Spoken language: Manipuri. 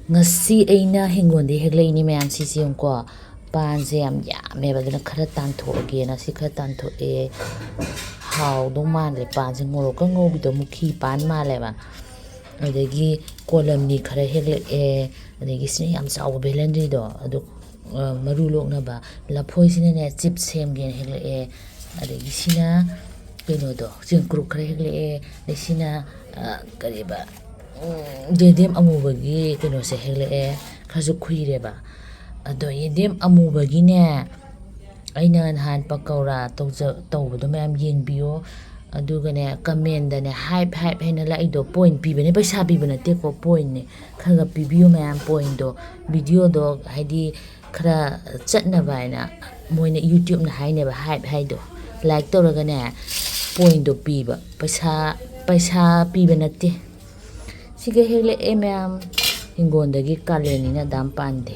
Ngasi aina hingonde heglei mayam sisi yungko panse yam yammeba aduna khara tanthoage na si khara tanthoe haw dong male panse ngorok ngobido mukhi pan male ba adagi kolamni khara hegle adagi sini yam chaw belandri do adu maru lokna ba laphoi sina ne chip sem gen hegle adagi sina keno do jengkruk khara hegle sina kariba yedem amubagi keno se hegle khazu khuireba ado yedem amubagi ne aina han pakawra tawbado mayam yengbiyo adugane comment da ne hype haina la ido point pibane paisa pibana te ko point ne khaga pibiyo mayam point do video do haidi khara chatna baina moina youtube na haine ba hype haido like tawraga ne point do piba paisa pibana te siga hegle mayam hingondagi kaleni na dam pande